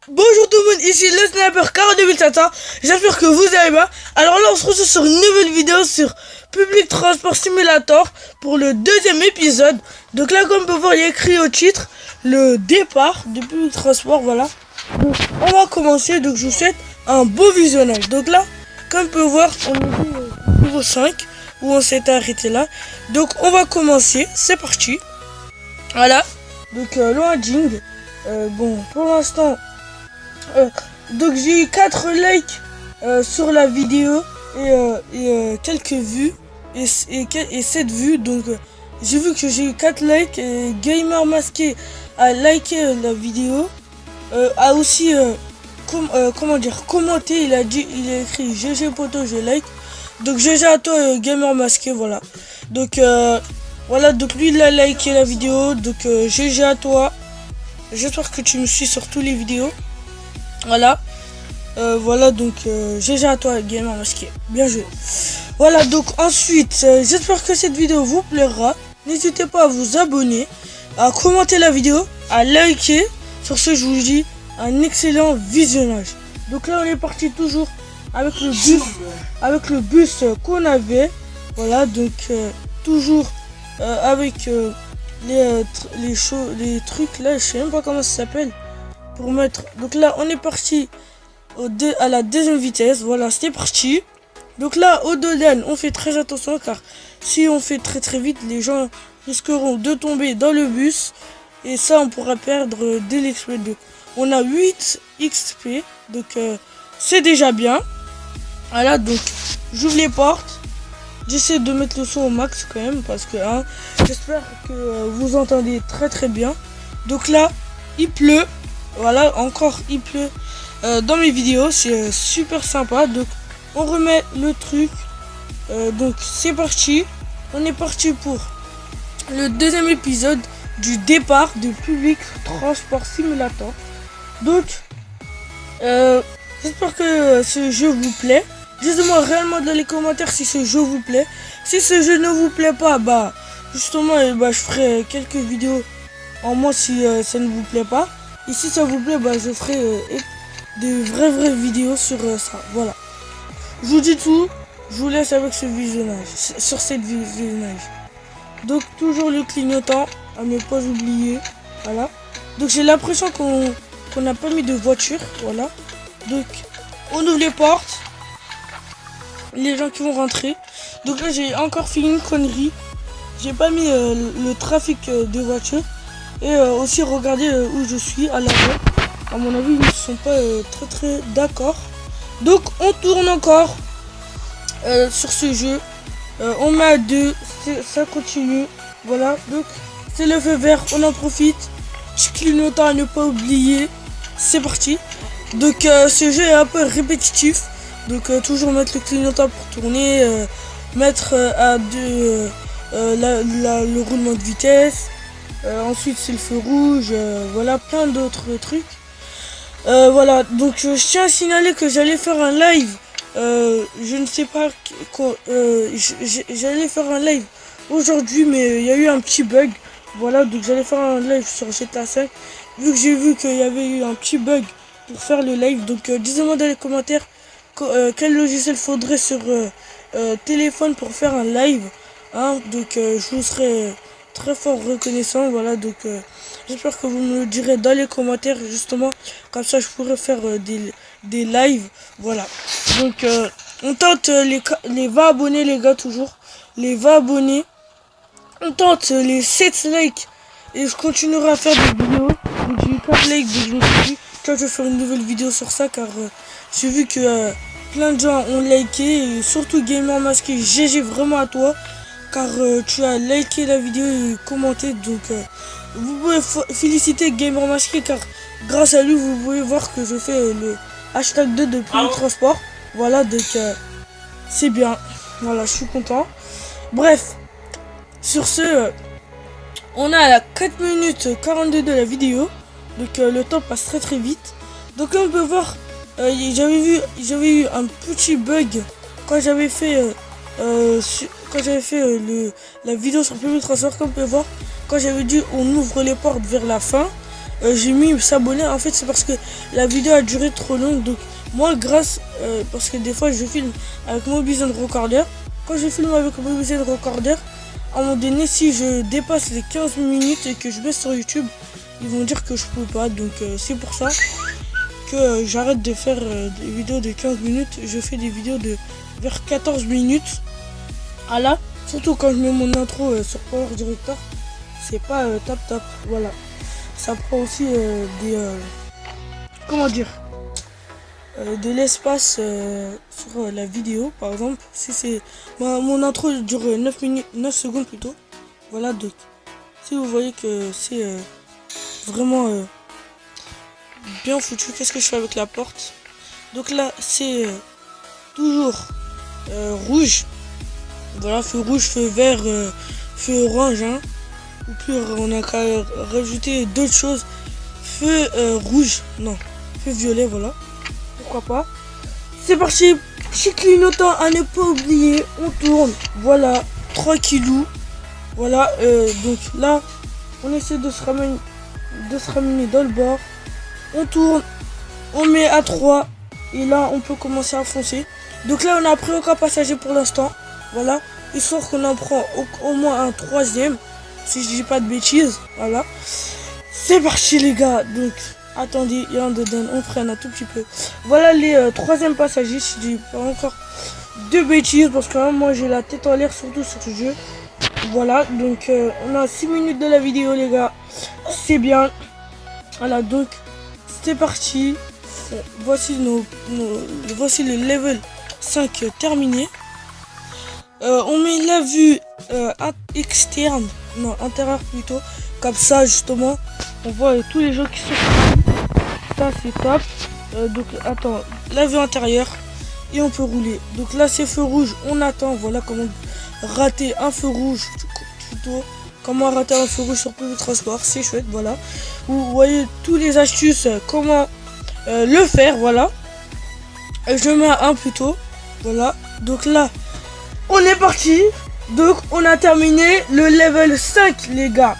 Bonjour tout le monde, ici le Sniper 42700, j'espère que vous allez bien. Alors là on se retrouve sur une nouvelle vidéo sur Public Transport Simulator pour le deuxième épisode. Donc là comme on peut voir il y a écrit au titre le départ de Public Transport, voilà. Donc on va commencer, donc je vous souhaite un beau visionnage. Donc là comme on peut voir on est au niveau 5 où on s'est arrêté là. Donc on va commencer, c'est parti. Voilà, donc loading, bon pour l'instant... donc j'ai eu 4 likes sur la vidéo et quelques vues et 7 vues. Donc j'ai vu que j'ai eu 4 likes et Gamer Masqué a liké la vidéo, a aussi comment dire, commenté, il a écrit GG poto je like. Donc GG à toi Gamer Masqué, voilà. Donc voilà, donc lui il a liké la vidéo, donc GG à toi. J'espère que tu me suis sur toutes les vidéos. Voilà, voilà donc GG à toi Gamer Masqué, bien joué. Voilà donc ensuite j'espère que cette vidéo vous plaira. N'hésitez pas à vous abonner, à commenter la vidéo, à liker. Sur ce je vous dis un excellent visionnage. Donc là on est parti toujours avec le bus qu'on avait. Voilà donc toujours avec les trucs là, je sais même pas comment ça s'appelle. Pour mettre, donc là on est parti à la deuxième vitesse, voilà c'était parti. Donc là au dodan on fait très attention car si on fait très vite les gens risqueront de tomber dans le bus et ça on pourra perdre de l'XP. Donc on a 8 XP, donc c'est déjà bien. Voilà donc j'ouvre les portes, j'essaie de mettre le son au max quand même parce que hein, j'espère que vous entendez très bien. Donc là il pleut. Voilà, encore il pleut dans mes vidéos, c'est super sympa. Donc on remet le truc, donc c'est parti. On est parti pour le deuxième épisode du départ de Public Transport Simulator. Donc j'espère que ce jeu vous plaît. Dites-moi réellement dans les commentaires si ce jeu vous plaît. Si ce jeu ne vous plaît pas, bah justement je ferai quelques vidéos en moins si ça ne vous plaît pas. Et si ça vous plaît, bah, je ferai des vraies vidéos sur ça. Voilà. Je vous dis tout. Je vous laisse avec ce visionnage. Sur cette visionnage. Donc toujours le clignotant. À ne pas oublier. Voilà. Donc j'ai l'impression qu'on n'a pas mis de voiture. Voilà. Donc on ouvre les portes. Les gens qui vont rentrer. Donc là j'ai encore fait une connerie. J'ai pas mis le trafic de voitures. Et aussi regarder où je suis à l'arrêt. À mon avis ils ne sont pas très d'accord. Donc on tourne encore sur ce jeu. On met à 2, ça continue. Voilà, donc c'est le feu vert, on en profite. Je clignote à ne pas oublier. C'est parti. Donc ce jeu est un peu répétitif. Donc toujours mettre le clignotant pour tourner. Mettre à 2 le roulement de vitesse. Ensuite c'est le feu rouge, voilà plein d'autres trucs. Voilà donc je tiens à signaler que j'allais faire un live, je ne sais pas quoi, j'allais faire un live aujourd'hui mais il y a eu un petit bug. Voilà donc j'allais faire un live sur GTA 5 vu que j'ai vu qu'il y avait eu un petit bug pour faire le live. Donc dites-moi dans les commentaires quel logiciel faudrait sur téléphone pour faire un live, hein. Donc je vous serai très fort reconnaissant. Voilà donc j'espère que vous me le direz dans les commentaires justement, comme ça je pourrais faire des lives. Voilà donc on tente les 20 abonnés les gars, toujours les 20 abonnés, on tente les 7 likes et je continuerai à faire des vidéos. Donc j'ai eu 4 likes donc je me suis dit tiens, je vais faire une nouvelle vidéo sur ça car j'ai vu que plein de gens ont liké et surtout Gamer Masqué, GG vraiment à toi car tu as liké la vidéo et commenté. Donc vous pouvez féliciter Gamer Masqué car grâce à lui vous pouvez voir que je fais le hashtag 2 de Public Transport. Voilà donc c'est bien, voilà je suis content. Bref, sur ce on est à la 4 minutes 42 de la vidéo. Donc le temps passe très vite. Donc là on peut voir j'avais eu un petit bug quand j'avais fait la vidéo sur Public Transfert, comme vous pouvez voir, quand j'avais dit on ouvre les portes vers la fin, j'ai mis s'abonner. En fait, c'est parce que la vidéo a duré trop longue. Donc moi, parce que des fois je filme avec Mobizen Recorder. Quand je filme avec Mobizen Recorder, à un moment donné, si je dépasse les 15 minutes et que je mets sur YouTube, ils vont dire que je peux pas. Donc c'est pour ça que j'arrête de faire des vidéos de 15 minutes. Je fais des vidéos de vers 14 minutes. Ah là, surtout quand je mets mon intro sur Power Director, c'est pas top. Voilà. Ça prend aussi comment dire, de l'espace sur la vidéo. Par exemple, si c'est mon intro dure 9 secondes plutôt. Voilà, donc si vous voyez que c'est vraiment bien foutu. Qu'est-ce que je fais avec la porte? Donc là, c'est toujours rouge. Voilà, feu rouge, feu vert, feu orange, hein. Ou plus, on a qu'à rajouter d'autres choses. Feu rouge, non, feu violet, voilà. Pourquoi pas. C'est parti. Petit clignotant à ne pas oublier. On tourne, voilà, 3 kilos. Voilà, donc là, on essaie de se ramener dans le bord. On tourne, on met à 3. Et là, on peut commencer à foncer. Donc là, on a pris aucun passager pour l'instant. Voilà, histoire qu'on en prend au moins un 3e. Si je dis pas de bêtises, voilà. C'est parti les gars. Donc, attendez, il y en a dedans, on freine un tout petit peu. Voilà les 3e passagers, si je dis pas encore de bêtises. Parce que moi j'ai la tête en l'air, surtout sur ce jeu. Voilà, donc on a 6 minutes de la vidéo les gars. C'est bien. Voilà, donc c'est parti. Voici voici le level 5 terminé. On met la vue externe, non intérieure plutôt, comme ça justement on voit tous les jeux qui sont ça, c'est top. Donc attends, la vue intérieure et on peut rouler. Donc là c'est feu rouge, on attend. Voilà comment rater un feu rouge plutôt, comment rater un feu rouge sur Public Transport, c'est chouette. Voilà, vous voyez tous les astuces, comment le faire. Voilà, je mets un plutôt. Voilà, donc là on est parti. Donc on a terminé le level 5 les gars.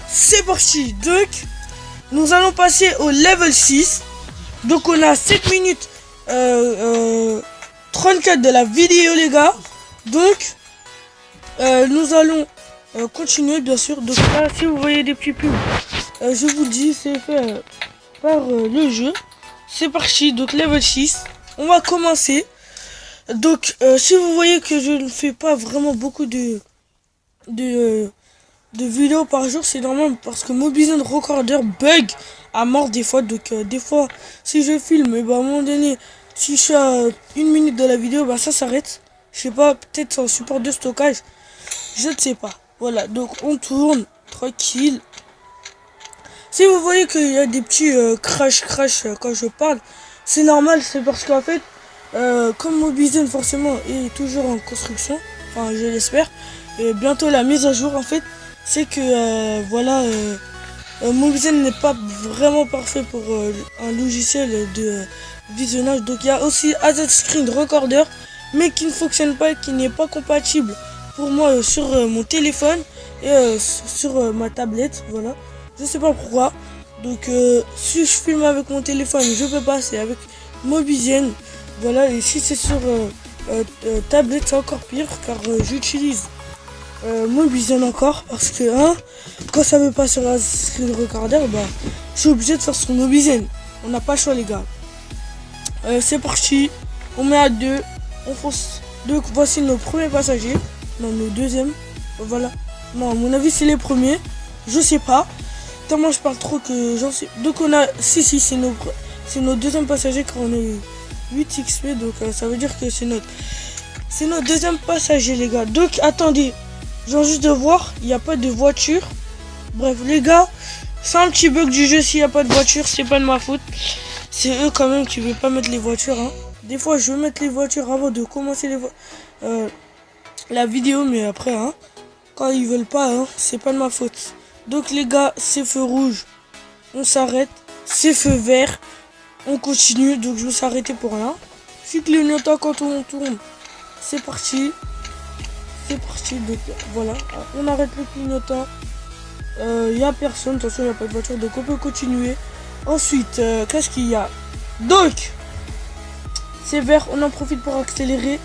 C'est parti. Donc nous allons passer au level 6. Donc on a 7 minutes 34 de la vidéo les gars. Donc nous allons continuer bien sûr. Donc là si vous voyez des petits pubs, je vous dis c'est fait par le jeu. C'est parti. Donc level 6. On va commencer. Donc si vous voyez que je ne fais pas vraiment beaucoup de vidéos par jour, c'est normal parce que Mobizen Recorder bug à mort des fois. Donc des fois si je filme, et bah, à un moment donné, si je suis à 1 minute de la vidéo, bah ça s'arrête. Je sais pas, peut-être sans support de stockage, je ne sais pas. Voilà, donc on tourne tranquille. Si vous voyez qu'il y a des petits crash quand je parle, c'est normal, c'est parce qu'en fait comme Mobizen forcément est toujours en construction, enfin je l'espère, bientôt la mise à jour en fait, c'est que voilà, Mobizen n'est pas vraiment parfait pour un logiciel de visionnage. Donc il y a aussi AZ Screen Recorder, mais qui ne fonctionne pas, qui n'est pas compatible pour moi sur mon téléphone et sur ma tablette. Voilà, je sais pas pourquoi. Donc si je filme avec mon téléphone, je peux passer avec Mobizen. Voilà, et si c'est sur tablette, c'est encore pire car j'utilise Mobizen encore parce que hein, quand ça veut pas sur la screen recorder, bah je suis obligé de faire sur Mobizen. On n'a pas le choix les gars. C'est parti, on met à 2, on fonce. Donc voici nos premiers passagers, non nos deuxièmes. Voilà, non à mon avis c'est les premiers, je sais pas. Tellement je parle trop que j'en sais. Donc on a c'est nos deuxièmes passagers car on est 8 XP, donc ça veut dire que c'est notre deuxième passager les gars. Donc attendez, j'ai juste de voir, il n'y a pas de voiture. Bref les gars, c'est un petit bug du jeu. S'il n'y a pas de voiture, c'est pas de ma faute, c'est eux quand même qui veulent pas mettre les voitures hein. Des fois je veux mettre les voitures avant de commencer la vidéo, mais après hein, quand ils veulent pas hein, c'est pas de ma faute. Donc les gars, c'est feu rouge, on s'arrête. C'est feu vert, on continue. Donc je me suis arrêté pour rien. Si clignotant quand on tourne, c'est parti. C'est parti, donc voilà, on arrête le clignotant. Il n'y a personne, de toute façon il n'y a pas de voiture, donc on peut continuer. Ensuite, qu'est-ce qu'il y a? Donc, c'est vert, on en profite pour accélérer.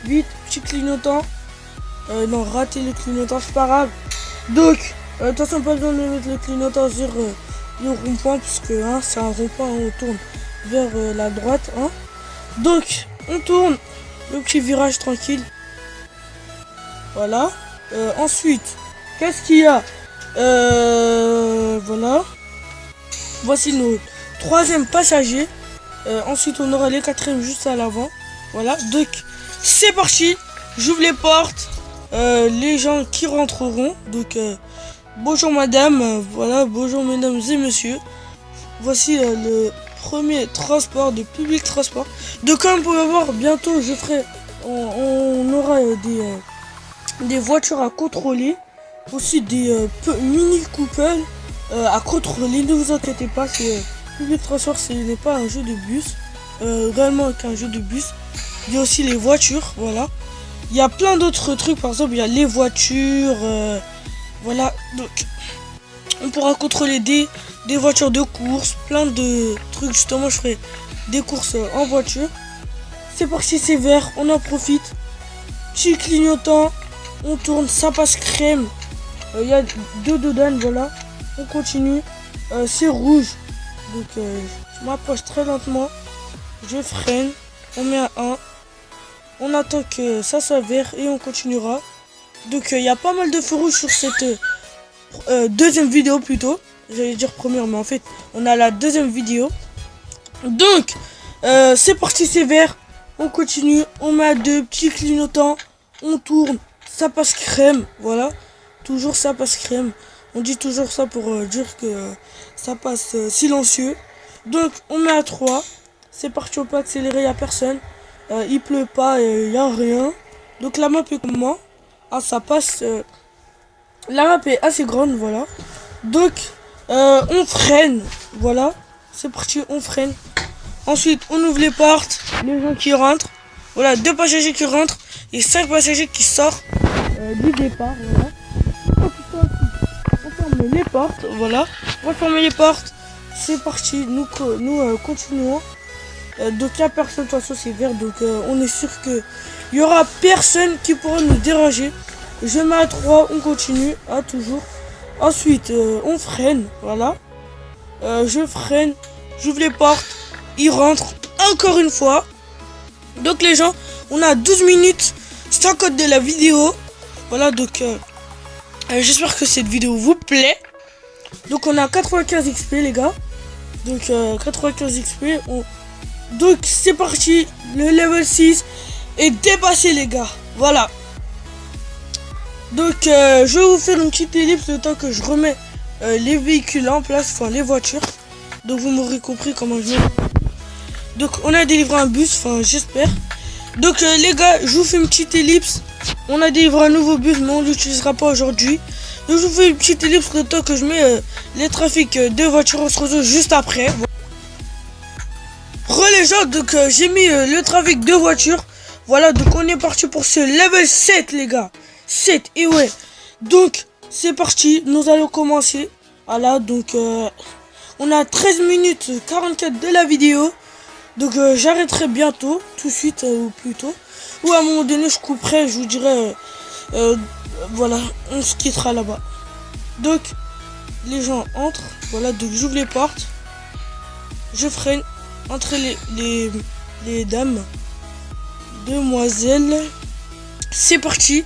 Vite, petit clignotant. Non, rater le clignotant, c'est pas grave. Donc, de toute façon, pas besoin de mettre le clignotant sur le rond-point, puisque hein, c'est un rond-point, on tourne vers la droite. Hein. Donc, on tourne le petit virage tranquille. Voilà. Ensuite, qu'est-ce qu'il y a? Voilà. Voici nos troisième passagers. Ensuite, on aura les quatrièmes juste à l'avant. Voilà. Donc, c'est parti. J'ouvre les portes. Les gens qui rentreront. Donc, bonjour madame. Voilà. Bonjour mesdames et messieurs. Voici le premier transport de public transport. Donc, comme vous pouvez voir, bientôt, je ferai. On aura des voitures à contrôler, aussi des mini couples à contrôler. Ne vous inquiétez pas, c'est public transport, ce n'est pas un jeu de bus, réellement qu'un jeu de bus. Il y a aussi les voitures, voilà. Il y a plein d'autres trucs, par exemple il y a les voitures, voilà. Donc on pourra contrôler des voitures de course, plein de trucs. Justement, je ferai des courses en voiture. C'est parti, c'est vert, on en profite. Petit clignotant. On tourne, ça passe crème. Il y a deux dodanes, voilà. On continue. C'est rouge. Donc je m'approche très lentement. Je freine. On met à 1. On attend que ça soit vert et on continuera. Donc il y a pas mal de feux rouges sur cette deuxième vidéo plutôt. J'allais dire première, mais en fait on a la deuxième vidéo. Donc c'est parti, c'est vert. On continue. On met à 2 petits clignotants. On tourne. Ça passe crème, voilà. Toujours ça passe crème. On dit toujours ça pour dire que ça passe silencieux. Donc on met à 3. C'est parti, on peut accélérer, il n'y a personne. Il pleut pas, il n'y a rien. Donc la map est comment? Ah, ça passe. La map est assez grande, voilà. Donc on freine, voilà. C'est parti, on freine. Ensuite on ouvre les portes. Les gens qui rentrent. Voilà, 2 passagers qui rentrent et 5 passagers qui sortent du départ, voilà. On ferme les portes, voilà. On va fermer les portes. C'est parti, nous continuons. Donc la personne, de toute façon c'est vert, donc on est sûr que il y aura personne qui pourra nous déranger. Je mets à 3, on continue, à toujours. Ensuite, on freine, voilà. Je freine, j'ouvre les portes, ils rentrent encore une fois. Donc les gens, on a 12 minutes, 50 de la vidéo. Voilà, donc j'espère que cette vidéo vous plaît. Donc on a 95 XP les gars. Donc 95 XP. Donc c'est parti. Le level 6 est dépassé les gars. Voilà. Donc je vais vous faire une petite ellipse le temps que je remets les véhicules en place, enfin les voitures. Donc vous m'aurez compris comment je vais. Donc on a délivré un bus, enfin j'espère. Donc les gars, je vous fais une petite ellipse. On a délivré un nouveau bus, mais on l'utilisera pas aujourd'hui. Donc je vous fais une petite ellipse le temps que je mets les trafics de voitures. On se retrouve juste après. Les gens, donc j'ai mis le trafic de voitures. Voilà, donc on est parti pour ce level 7 les gars. 7, et ouais. Donc c'est parti, nous allons commencer. Voilà, donc on a 13 minutes 44 de la vidéo. Donc j'arrêterai bientôt, tout de suite ou plus tôt. Ou à un moment donné je couperai, je vous dirai, voilà, on se quittera là-bas. Donc les gens entrent, voilà, donc j'ouvre les portes. Je freine, entre les dames, demoiselles. C'est parti,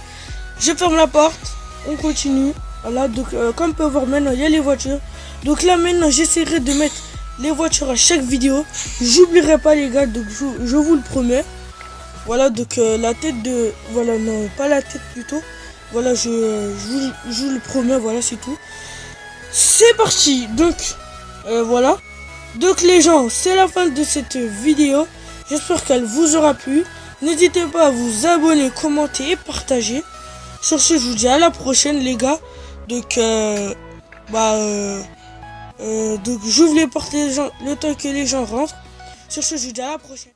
je ferme la porte, on continue. Voilà, donc comme on peut voir maintenant, il y a les voitures. Donc là maintenant j'essaierai de mettre les voitures à chaque vidéo. J'oublierai pas les gars, donc je vous le promets. Voilà, donc la tête de... Voilà, non, pas la tête plutôt. Voilà, je vous le promets, voilà, c'est tout. C'est parti. Donc, voilà. Donc les gens, c'est la fin de cette vidéo. J'espère qu'elle vous aura plu. N'hésitez pas à vous abonner, commenter et partager. Sur ce, je vous dis à la prochaine les gars. Donc, donc j'ouvre les portes le temps que les gens rentrent. Sur ce, je vous dis à la prochaine.